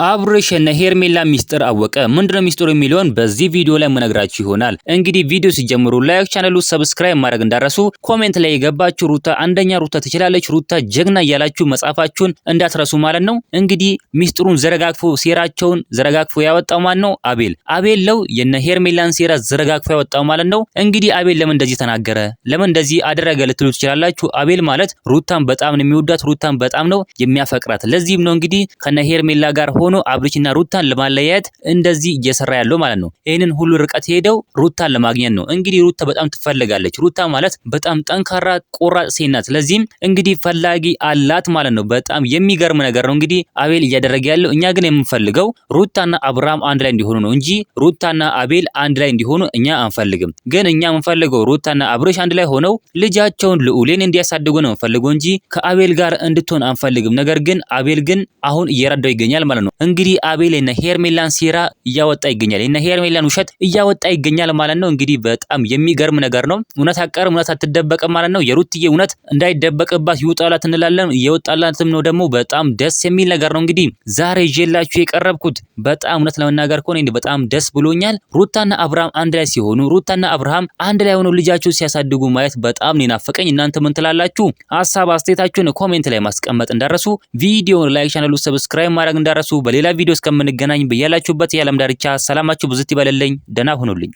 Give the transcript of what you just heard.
አብርሽ እና ሄርሜላ ሚስጥር አወቀ። ምንድነው ሚስጥሩ የሚለውን በዚህ ቪዲዮ ላይ መነግራችሁ ይሆናል። እንግዲህ ቪዲዮ ሲጀምሩ ላይክ፣ ቻናሉ ሰብስክራይብ ማድረግ እንዳረሱ፣ ኮሜንት ላይ የገባችሁ ሩታ አንደኛ ሩታ ትችላለች፣ ሩታ ጀግና እያላችሁ መጻፋችሁን እንዳትረሱ ማለት ነው። እንግዲህ ሚስጥሩን ዘረጋግፎ ሴራቸውን ዘረጋግፎ ያወጣው ማን ነው? አቤል ነው የነ ሄርሜላን ሴራ ዘረጋግፎ ያወጣው ማለት ነው። እንግዲህ አቤል ለምን እንደዚህ ተናገረ? ለምን እንደዚህ አደረገ ልትሉ ትችላላችሁ። አቤል ማለት ሩታን በጣም ነው የሚወዳት፣ ሩታን በጣም ነው የሚያፈቅራት። ለዚህም ነው እንግዲህ ከነ ሄርሜላ ጋር ሆኖ አብርሽና ሩታን ለማለያየት እንደዚህ እየሰራ ያለው ማለት ነው። ይሄንን ሁሉ ርቀት ሄደው ሩታን ለማግኘት ነው። እንግዲህ ሩታ በጣም ትፈልጋለች። ሩታ ማለት በጣም ጠንካራ ቆራጥ ሴት ናት። ለዚህም እንግዲህ ፈላጊ አላት ማለት ነው። በጣም የሚገርም ነገር ነው እንግዲህ አቤል እያደረገ ያለው። እኛ ግን የምንፈልገው ሩታና አብርሃም አንድ ላይ እንዲሆኑ ነው እንጂ ሩታና አቤል አንድ ላይ እንዲሆኑ እኛ አንፈልግም። ግን እኛ የምንፈልገው ሩታና አብርሽ አንድ ላይ ሆነው ልጃቸውን ልዑልን እንዲያሳድጉ ነው የምንፈልገው እንጂ ከአቤል ጋር እንድትሆን አንፈልግም። ነገር ግን አቤል ግን አሁን እየረዳው ይገኛል ማለት ነው። እንግዲህ አቤል እና ሄርሜላን ሴራ እያወጣ ይገኛል። እና ሄርሜላን ውሸት እያወጣ ይገኛል ማለት ነው። እንግዲህ በጣም የሚገርም ነገር ነው። እውነት አቀርም እውነት አትደበቅም ማለት ነው። የሩትዬ እውነት እንዳይደበቅባት ይውጣላት እንላለን። እየወጣላትም ነው ደግሞ በጣም ደስ የሚል ነገር ነው። እንግዲህ ዛሬ ይዤላችሁ የቀረብኩት በጣም እውነት ለመናገር ከሆነ እንዴ በጣም ደስ ብሎኛል። ሩታና አብርሃም አንድ ላይ ሲሆኑ፣ ሩታና አብርሃም አንድ ላይ ሆነው ልጃቸው ሲያሳድጉ ማየት በጣም ነው ናፈቀኝ። እናንተ ምን ትላላችሁ? ሀሳብ አስተያየታችሁን ኮሜንት ላይ ማስቀመጥ እንዳረሱ፣ ቪዲዮውን ላይክ፣ ቻናሉ ሰብስክራይብ ማድረግ እንዳረሱ። በሌላ ቪዲዮ እስከምንገናኝ በያላችሁበት የዓለም ዳርቻ ሰላማችሁ ብዝት ይበልልኝ። ደህና ሁኑልኝ።